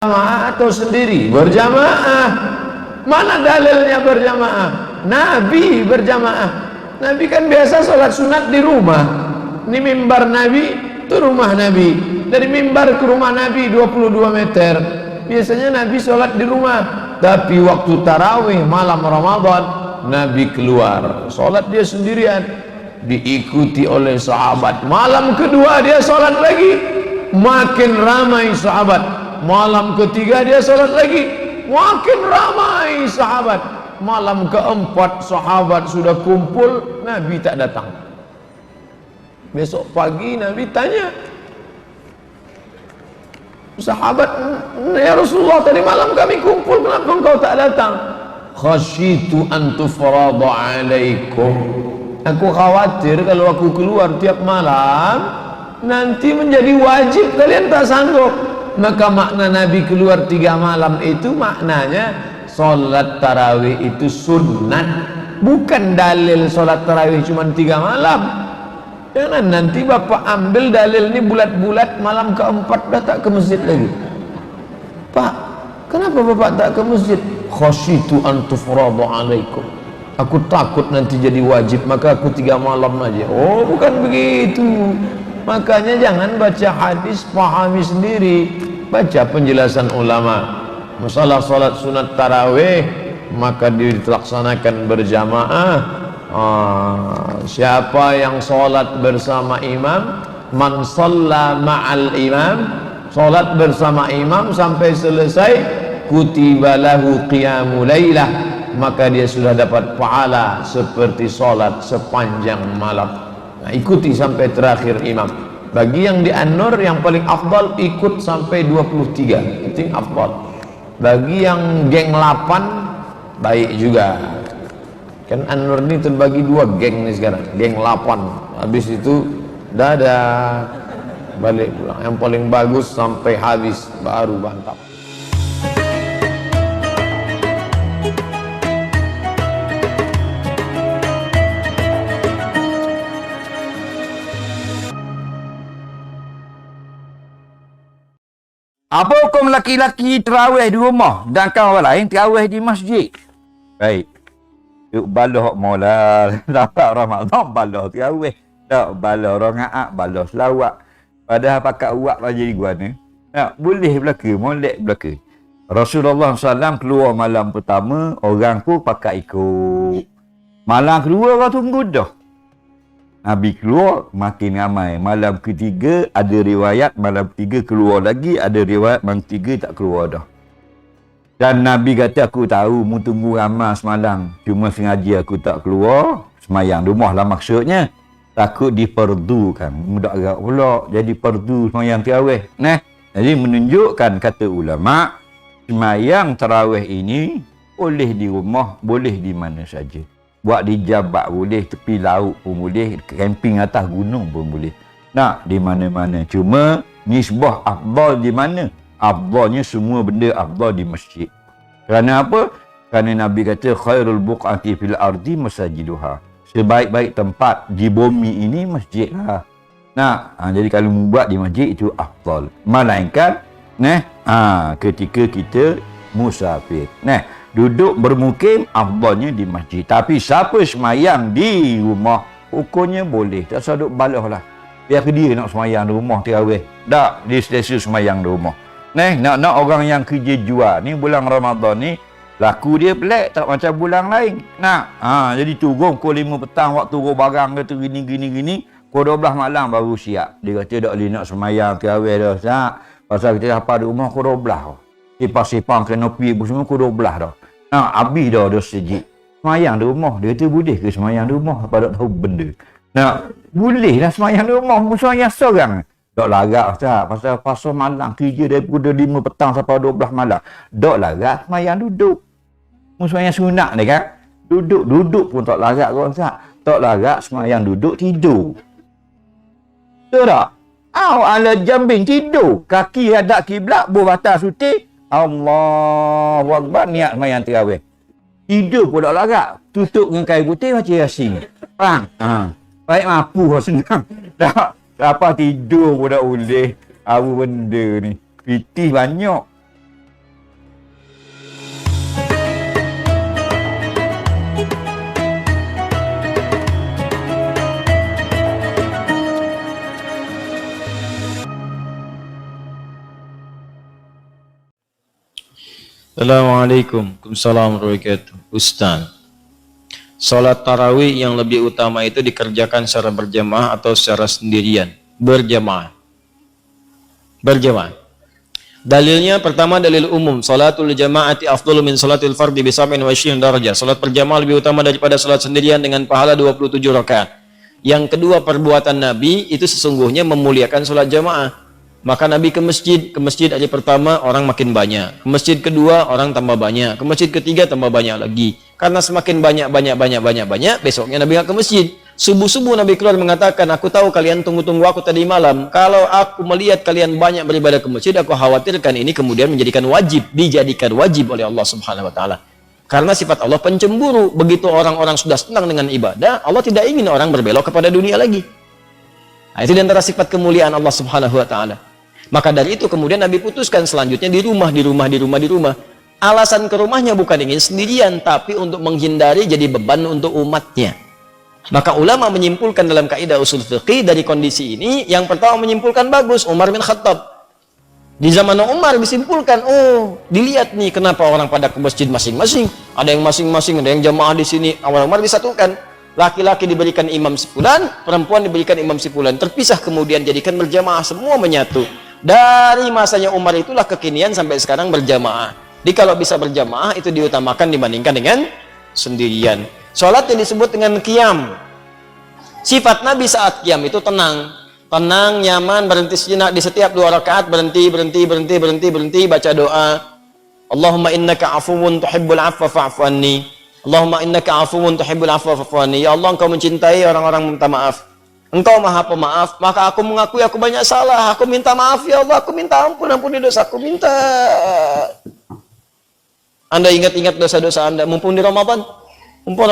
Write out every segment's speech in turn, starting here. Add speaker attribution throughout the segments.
Speaker 1: berjamaah atau sendiri? Berjamaah. Mana dalilnya berjamaah? Nabi berjamaah. Nabi kan biasa sholat sunat di rumah. Ini mimbar Nabi, itu rumah Nabi. Dari mimbar ke rumah Nabi 22 meter. Biasanya Nabi sholat di rumah. Tapi waktu tarawih malam Ramadan, Nabi keluar sholat dia sendirian, diikuti oleh sahabat. Malam kedua dia sholat lagi, makin ramai sahabat. Malam ketiga dia sholat lagi, makin ramai sahabat. Malam keempat sahabat sudah kumpul, Nabi tak datang. Besok pagi Nabi tanya sahabat, ya Rasulullah, tadi malam kami kumpul, kenapa engkau tak datang? Khasyitu an tufrada alaikum. Aku khawatir kalau aku keluar tiap malam nanti menjadi wajib, kalian tak sanggup. Maka makna Nabi keluar 3 malam itu maknanya solat tarawih itu sunnat, bukan dalil solat tarawih cuma 3 malam. Jangan nanti bapak ambil dalil ini bulat-bulat, malam keempat dah tak ke masjid lagi. Pak, kenapa bapak tak ke masjid? Khasyitu an tufrada alaikum. Aku takut nanti jadi wajib, maka aku 3 malam aja. Oh, bukan begitu. Makanya jangan baca hadis, pahami sendiri. Baca penjelasan ulama. Masalah salat sunat tarawih, maka dilaksanakan berjamaah. Siapa yang salat bersama imam, man shalla ma'al imam, salat bersama imam sampai selesai, kutiba lahu qiyamul lailah, maka dia sudah dapat pahala seperti salat sepanjang malam. Nah, ikuti sampai terakhir imam. Bagi yang di An-Nur yang paling afdal ikut sampai 23, itu yang afdal. Bagi yang geng 8 baik juga. Kan An-Nur ini terbagi 2 geng nih sekarang, geng 8. Habis itu dadah, balik pulang. Yang paling bagus sampai habis baru bantap.
Speaker 2: Apa hukum laki-laki terawih di rumah dan kawan lain terawih di masjid? Baik. Yuk baloh mola dapat Ramadan baloh terawih. Tak baloh rakaat, baloh selawat. Padahal pakat uak jadi guana. Tak boleh belaka, molek belaka. Rasulullah SAW keluar malam pertama, orang pun pakat ikut. Malam kedua orang tunggu dah. Nabi keluar makin ramai. Malam ketiga ada riwayat malam ketiga keluar lagi, ada riwayat malam ketiga tak keluar dah. Dan Nabi kata, aku tahu mu tunggu ramai semalam, cuma sengaja aku tak keluar semayang rumah lah maksudnya. Takut diperdukan. Mudah agak pula jadi perdu semayang tarawih. Nah, jadi menunjukkan kata ulama, semayang tarawih ini boleh di rumah, boleh di mana saja. Buat di Jabat boleh, tepi laut pun boleh, camping atas gunung pun boleh. Nak di mana-mana. Cuma nisbah afdal di mana? Afdalnya semua benda afdal di masjid. Kerana apa? Kerana Nabi kata khairul buq'ati fil ardi masajiduha. Sebaik-baik tempat di bumi ini masjid lah. Nah, jadi kalau buat di masjid itu afdal. Melainkan ketika kita musafir. Nah, duduk bermukim afdalnya di masjid. Tapi siapa semayang di rumah, hukumnya boleh. Tak usah duduk balah lah. Biar dia nak semayang di rumah tarawih. Tak, dia selesa semayang di rumah. Nak orang yang kerja jual ni bulan Ramadan ni, laku dia pelik, tak macam bulan lain. Jadi turun pukul 5 petang waktu turun barang kata gini. Pukul 12 malam baru siap. Dia kata tak boleh nak semayang tarawih dah. Tak. Pasal kita dapat di rumah pukul 12. Sipang-sipang kena pergi semua pukul 12 dah. Habis dah sejik. Semayang di rumah. Dia kata boleh ke semayang di rumah? Apa tak tahu benda. Boleh lah semayang di rumah. Semayang seorang. Tak larat Ustaz. Pasal malam kerja dari pukul 5 petang sampai 12 malam. Tak larat semayang duduk. Semayang sunat ni kan. Duduk pun tak larat kau Ustaz. Tak larat semayang duduk tidur. Betul tak? Ala jambing tidur. Kaki hadap kiblat, berbatas sutik. Allahu Akbar, niat semayang tarawih. Tidur pun tak larat. Tutup dengan kain putih macam Yasin. Perang. Baik mampu senang. Tak. Apa tidur pun tak boleh. Apa benda ni. Pitih banyak.
Speaker 3: Assalamualaikum warahmatullahi wabarakatuh. Ustaz, sholat tarawih yang lebih utama itu dikerjakan secara berjamaah atau secara sendirian? Berjamaah. Berjamaah. Dalilnya pertama dalil umum, salatul jamaati afdalu min salatil fardi bi 27 darajah. Salat berjamaah lebih utama daripada salat sendirian dengan pahala 27 rakaat. Yang kedua, perbuatan Nabi itu sesungguhnya memuliakan salat jamaah. Maka Nabi ke masjid hari pertama orang makin banyak, ke masjid kedua orang tambah banyak, ke masjid ketiga tambah banyak lagi. Karena semakin banyak, besoknya Nabi nggak ke masjid. Subuh-subuh Nabi keluar mengatakan, aku tahu kalian tunggu-tunggu aku tadi malam. Kalau aku melihat kalian banyak beribadah ke masjid, aku khawatirkan ini kemudian dijadikan wajib oleh Allah Subhanahu wa taala. Karena sifat Allah pencemburu. Begitu orang-orang sudah senang dengan ibadah, Allah tidak ingin orang berbelok kepada dunia lagi. Nah, itu di antara sifat kemuliaan Allah Subhanahu wa taala. Maka dari itu kemudian Nabi putuskan selanjutnya di rumah. Alasan ke rumahnya bukan ingin sendirian, tapi untuk menghindari jadi beban untuk umatnya. Maka ulama menyimpulkan dalam kaidah usul fiqih dari kondisi ini, yang pertama menyimpulkan bagus, Umar bin Khattab. Di zaman Umar disimpulkan, oh dilihat nih kenapa orang pada ke masjid masing-masing. Ada yang masing-masing, ada yang jamaah di sini. Awal Umar disatukan. Laki-laki diberikan imam sepulan, perempuan diberikan imam sepulan. Terpisah kemudian jadikan berjamaah, semua menyatu. Dari masanya Umar itulah kekinian sampai sekarang berjamaah. Jadi kalau bisa berjamaah itu diutamakan dibandingkan dengan sendirian. Sholat yang disebut dengan qiyam. Sifat Nabi saat qiyam itu tenang, nyaman, berhenti sejenak di setiap 2 rakaat, berhenti, baca doa. Allahumma innaka afuwun tuhibbul afwa fa'fu anni. Allahumma innaka afuwun tuhibbul afwa fa'fu anni. Ya Allah, engkau mencintai orang-orang minta maaf. Engkau maha pemaaf, maka aku mengakui aku banyak salah. Aku minta maaf ya Allah, aku minta ampun, ampuni dosaku, minta. Anda ingat-ingat dosa-dosa Anda, mumpung di Ramadan, mumpung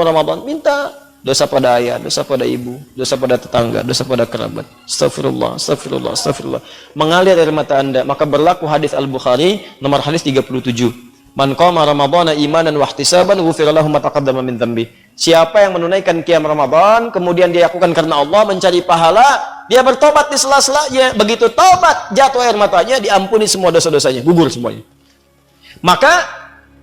Speaker 3: Ramadan, minta. Dosa pada ayah, dosa pada ibu, dosa pada tetangga, dosa pada kerabat. Astagfirullah. Mengalir air mata Anda, maka berlaku hadis Al-Bukhari, nomor hadis 37. Man qama ramadhana imanan wa ihtisaban ghufira lahu ma taqaddama min dhanbi. Siapa yang menunaikan qiyam Ramadan kemudian dia lakukan karena Allah, mencari pahala, dia bertobat di sela-selanya. Begitu tobat, jatuh air matanya, diampuni semua dosa-dosanya, gugur semuanya. Maka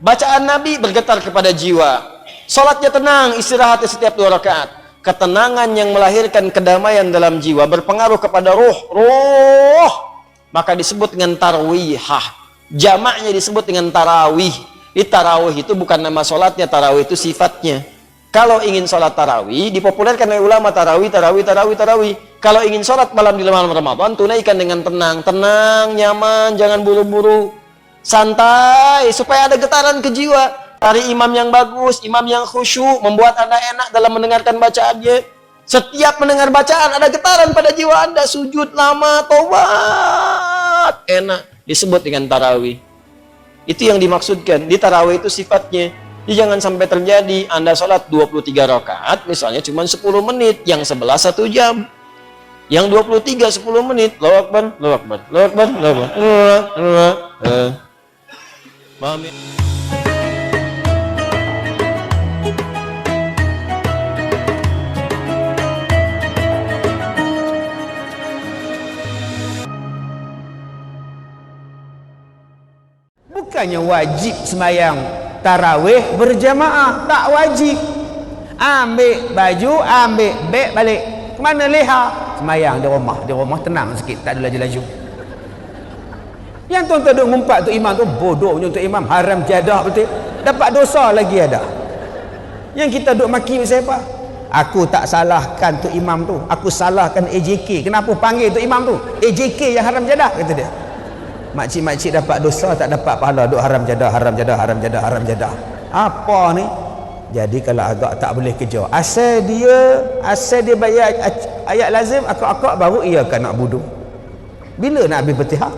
Speaker 3: bacaan Nabi bergetar kepada jiwa. Salatnya tenang, istirahat di setiap 2 rakaat. Ketenangan yang melahirkan kedamaian dalam jiwa berpengaruh kepada ruh. Maka disebut dengan tarwihah. Jamaknya disebut dengan tarawih. Di tarawih itu bukan nama sholatnya, tarawih itu sifatnya. Kalau ingin sholat tarawih, dipopulerkan oleh ulama tarawih. Kalau ingin sholat malam di malam Ramadan, tunaikan dengan tenang, nyaman, jangan buru-buru, santai, supaya ada getaran ke jiwa. Cari imam yang bagus, imam yang khusyuk, membuat Anda enak dalam mendengarkan bacaannya. Setiap mendengar bacaan ada getaran pada jiwa Anda, sujud lama, tobat, enak. Disebut dengan tarawih. Itu yang dimaksudkan. Di tarawih itu sifatnya. Jadi jangan sampai terjadi Anda sholat 23 rakaat, misalnya cuma 10 menit, yang 11 1 jam. Yang 23 10 menit. Allahu Akbar. Paham ya?
Speaker 4: Bukannya wajib sembahyang tarawih berjamaah, tak wajib. Ambil baju, ambil beg balik. Ke mana leha? Sembahyang di rumah tenang sikit, tak ada laju-laju. Yang tuan-tuan duk ngumpat tu imam tu, bodohnya untuk imam, haram jadah betul. Dapat dosa lagi ada. Yang kita duk maki siapa? Aku tak salahkan tu imam tu, aku salahkan AJK. Kenapa panggil tu imam tu? AJK yang haram jadah, kata dia. Makcik-makcik dapat dosa, tak dapat pahala, duk haram jadah. Apa ni? Jadi kalau agak tak boleh kerja, asal dia bayar ayat lazim, akak baru ia akan nak budu. Bila nak habis Fatihah?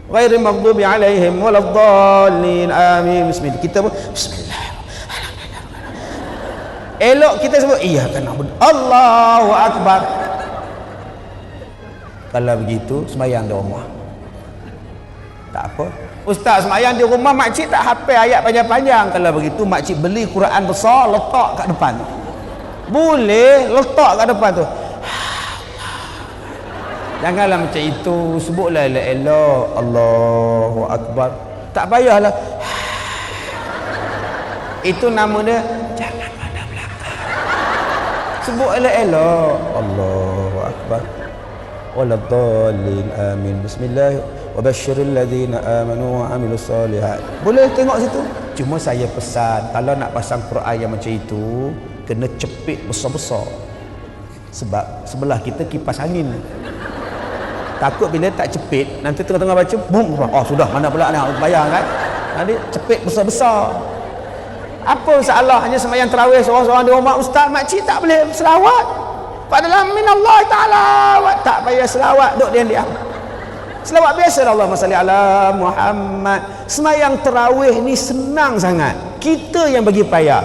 Speaker 4: Ghairil maghdubi alaihim waladdallin. Amin. Bismillah. Kita pun bismillah. Elok kita sebut ia akan nak budu. Allahu akbar. Kalau begitu sembahyang di rumah. Tak apa. Ustaz semayang di rumah, makcik tak hafal ayat panjang-panjang. Kalau begitu makcik beli Quran besar, letak kat depan. Boleh letak kat depan tu. Janganlah macam itu. Sebutlah elok-elok Allahu Akbar. Tak payahlah. Itu nama dia jangan pandang belakang. Sebut elok-elok. Allahu akbar. Waladhdallin amin. Bismillah wa basyiril ladzina amanu wa amilus solihat. Boleh tengok situ. Cuma saya pesan kalau nak pasang Quran yang macam itu kena cepit besar-besar. Sebab sebelah kita kipas angin. Takut bila tak cepit nanti tengah-tengah baca boom. Oh sudah mana pula nak bayar kan. Nanti cepit besar-besar. Apa masalahnya sembahyang tarawih seorang-seorang di rumah ustaz makcik tak boleh selawat? Padahal minallah ta'ala tak payah selawat duduk diam-diam. Selawat biasa Allahumma salli ala Muhammad. Sembahyang tarawih ni senang sangat. Kita yang bagi payah.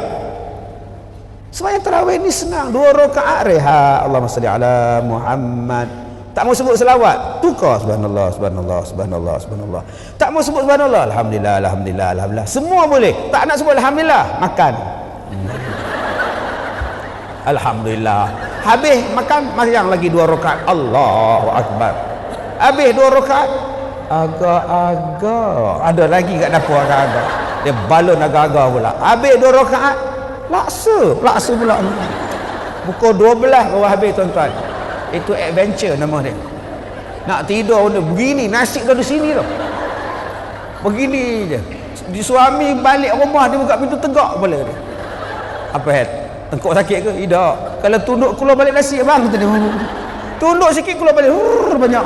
Speaker 4: Sembahyang tarawih ni senang. 2 rakaat rehat. Allahumma salli ala Muhammad. Tak mau sebut selawat, tukar subhanallah, subhanallah, subhanallah, subhanallah. Tak mau sebut subhanallah, alhamdulillah, alhamdulillah, alhamdulillah. Semua boleh. Tak nak sebut alhamdulillah, makan. Alhamdulillah. Habis makan, masih lagi 2 rakaat. Allahu akbar. Habis 2 rakaat, agak-agak. Ada lagi kat dapur agak-agak. Dia balon agak-agak pula. Habis 2 rakaat, laksa pula. Pukul 12 baru habis tuan-tuan. Itu adventure nama dia. Nak tidur benda begini, nasib dah di sini tau. Begini je. Di suami balik rumah dia buka pintu tegak kepala dia. Apa head? Tengkuk sakit ke? Tidak. Kalau tunduk keluar balik nasi bang kata dia. Tunduk sikit keluar balik banyak.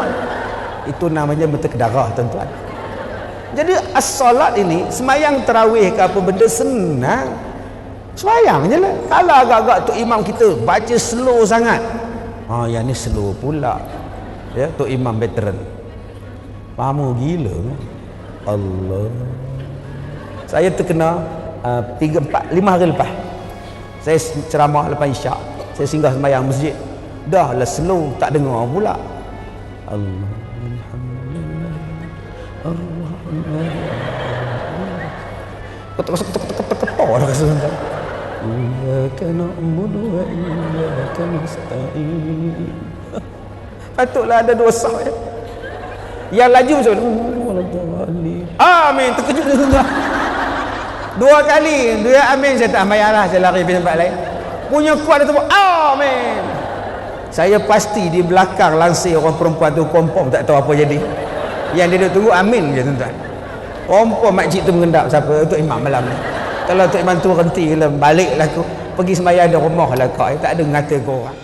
Speaker 4: Itu namanya berterdarah tuan-tuan. Jadi as-salat ini semayang tarawih ke apa benda senang. Semayang je lah. Kalau agak-agak tok imam kita baca slow sangat. Yang ni slow pula. Ya, tok imam veteran. Lama gila. Allah. Saya terkena 5 hari lepas. Saya ceramah lepas isyak. Saya singgah sembahyang masjid. Dah lah slow, tak dengar pula. Allah. Alhamdulillah. Ketok-ketok dah rasa. Iyyaka na'budu wa iyyaka nasta'in. Patutlah ada dosa ya. Yang laju macam amin, terkejut dia. 2 kali, 2 amin saya tak bayarlah, saya lari pergi tempat lain. Punya kuat dia tu amin. Saya pasti di belakang lansir orang perempuan tu kompom tak tahu apa jadi. Yang dia tunggu amin je tuan-tuan. Kompom makcik tu mengendap siapa? Untuk imam malam ni. Kalau Tok Imam tu berhenti lah, baliklah aku pergi sembahyang di rumah lah kau. Tak ada ngata kau orang.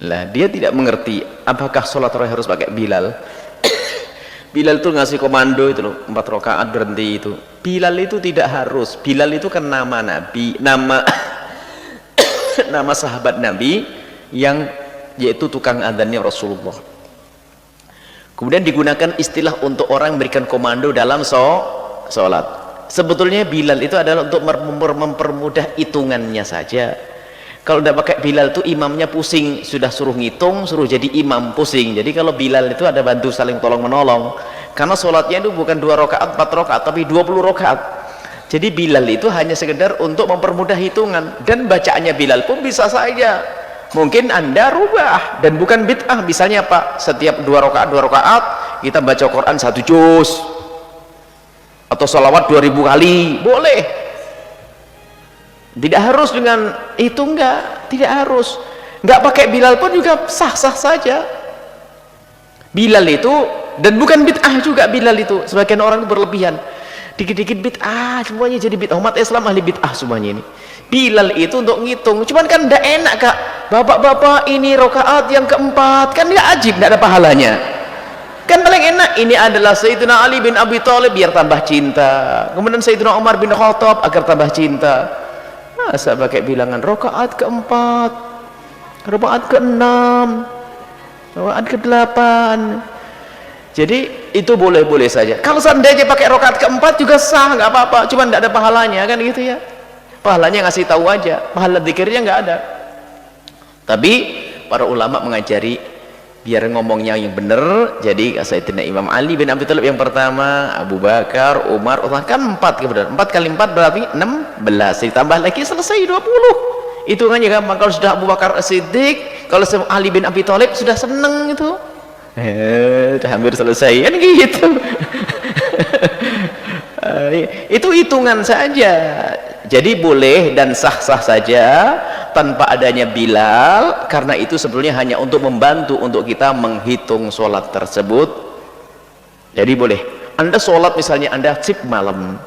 Speaker 3: Lah dia tidak mengerti apakah sholat tarawih harus pakai Bilal. Bilal itu ngasih komando itu loh, 4 rakaat berhenti itu. Bilal itu tidak harus. Bilal itu kan nama Nabi, nama nama sahabat Nabi yang yaitu tukang adzannya Rasulullah. Kemudian digunakan istilah untuk orang memberikan komando dalam sholat. Sebetulnya Bilal itu adalah untuk mempermudah hitungannya saja. Kalau udah pakai Bilal itu imamnya pusing, sudah suruh ngitung, suruh jadi imam pusing. Jadi kalau Bilal itu ada bantu saling tolong menolong. Karena sholatnya itu bukan 2 rakaat, 4 rakaat, tapi 20 rakaat. Jadi Bilal itu hanya sekedar untuk mempermudah hitungan. Dan bacaannya Bilal pun bisa saja. Mungkin Anda rubah dan bukan bid'ah. Misalnya apa? Setiap 2 rakaat kita baca Quran 1 juz. Atau sholawat 2000 kali. Boleh. Tidak harus dengan itu, tidak harus. Enggak pakai Bilal pun juga sah-sah saja. Bilal itu, dan bukan bid'ah juga Bilal itu. Sebagian orang itu berlebihan. Dikit-dikit bid'ah, semuanya jadi bid'ah. Umat Islam ahli bid'ah semuanya ini. Bilal itu untuk ngitung. Cuman kan tidak enak kak. Bapak-bapak ini rakaat yang keempat. Kan dia ajib, tidak ada pahalanya. Kan paling enak. Ini adalah Sayyidina Ali bin Abi Thalib biar tambah cinta. Kemudian Sayyidina Umar bin Khattab agar tambah cinta. Masa pakai bilangan rakaat keempat, rakaat keenam, rakaat ke-8. Jadi itu boleh-boleh saja. Kalau seandainya pakai rakaat keempat juga sah, nggak apa-apa. Cuma tidak ada pahalanya kan gitu ya. Pahalanya ngasih tahu aja, pahala dzikirnya nggak ada. Tapi para ulama mengajari
Speaker 5: biar ngomongnya yang benar. Jadi Sayyidina Imam Ali bin Abi Thalib yang pertama, Abu Bakar, Umar, Uthman, kan 4 kemudian 4 kali 4 berarti 16, ditambah lagi selesai 20. Hitungannya gampang. Kalau sudah Abu Bakar As-Siddiq, kalau Ali bin Abi Thalib sudah seneng itu, sudah hampir selesai kan gitu. Itu hitungan saja. Jadi boleh dan sah-sah saja tanpa adanya Bilal, karena itu sebetulnya hanya untuk membantu untuk kita menghitung sholat tersebut. Jadi boleh Anda sholat, misalnya Anda sip malam,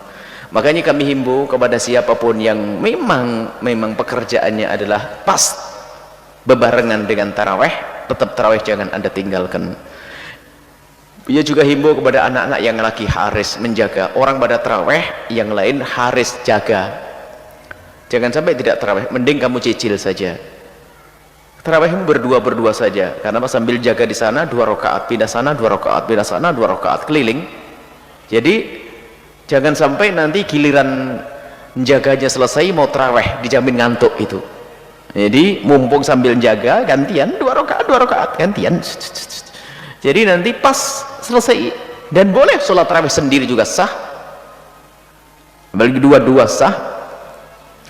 Speaker 5: makanya kami himbau kepada siapapun yang memang pekerjaannya adalah pas bebarengan dengan taraweh, tetap taraweh jangan Anda tinggalkan. Ia juga himbau kepada anak-anak yang lagi haris menjaga orang pada taraweh, yang lain haris jaga. Jangan sampai tidak taraweh, mending kamu cicil saja. Tarawehmu berdua saja, karena sambil jaga di sana 2 rakaat, pindah sana 2 rakaat, pindah sana 2 rakaat, keliling. Jadi jangan sampai nanti giliran menjaganya selesai mau taraweh dijamin ngantuk itu. Jadi mumpung sambil jaga gantian 2 rakaat gantian. Jadi nanti pas selesai. Dan boleh sholat tarawih sendiri juga sah, bagi dua sah,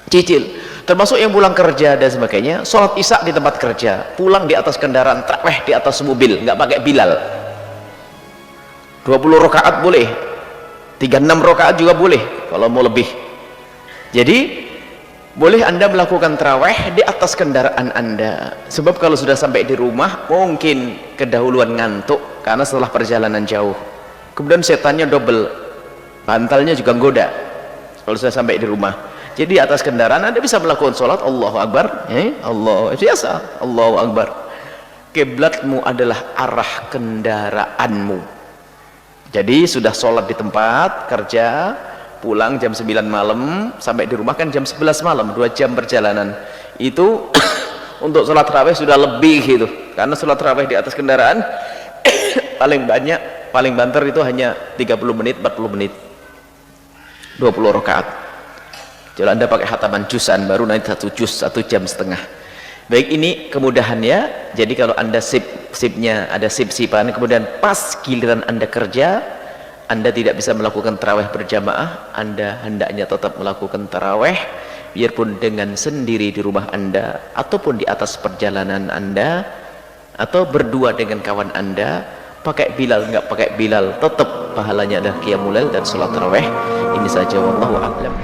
Speaker 5: cicil. Termasuk yang pulang kerja dan sebagainya, sholat isya di tempat kerja, pulang di atas kendaraan, tarawih di atas mobil, nggak pakai Bilal. 20 rakaat boleh, 36 rakaat juga boleh kalau mau lebih. Jadi boleh Anda melakukan tarawih di atas kendaraan Anda, sebab kalau sudah sampai di rumah mungkin kedahuluan ngantuk karena setelah perjalanan jauh, kemudian setannya double, bantalnya juga goda kalau sudah sampai di rumah. Jadi di atas kendaraan Anda bisa melakukan sholat Allahu Akbar, Allah biasa, Allahu Akbar. Kiblatmu adalah arah kendaraanmu. Jadi sudah sholat di tempat kerja, pulang jam 9 malam, sampai di rumah kan jam 11 malam, 2 jam perjalanan. Itu untuk sholat tarawih sudah lebih gitu, karena sholat tarawih di atas kendaraan paling banyak, paling banter itu hanya 30 menit, 40 menit, 20 rakaat. Kalau Anda pakai hataman juzan baru nanti 1 juz 1 jam setengah. Baik, ini kemudahannya. Jadi kalau Anda sipnya ada sip-sipan, kemudian pas giliran Anda kerja, Anda tidak bisa melakukan tarawih berjamaah, Anda hendaknya tetap melakukan tarawih biarpun dengan sendiri di rumah Anda, ataupun di atas perjalanan Anda, atau berdua dengan kawan Anda. Pakai Bilal nggak pakai Bilal, tetap pahalanya adalah qiyamul lail dan salat tarawih. Ini saja, wallahu a'lam.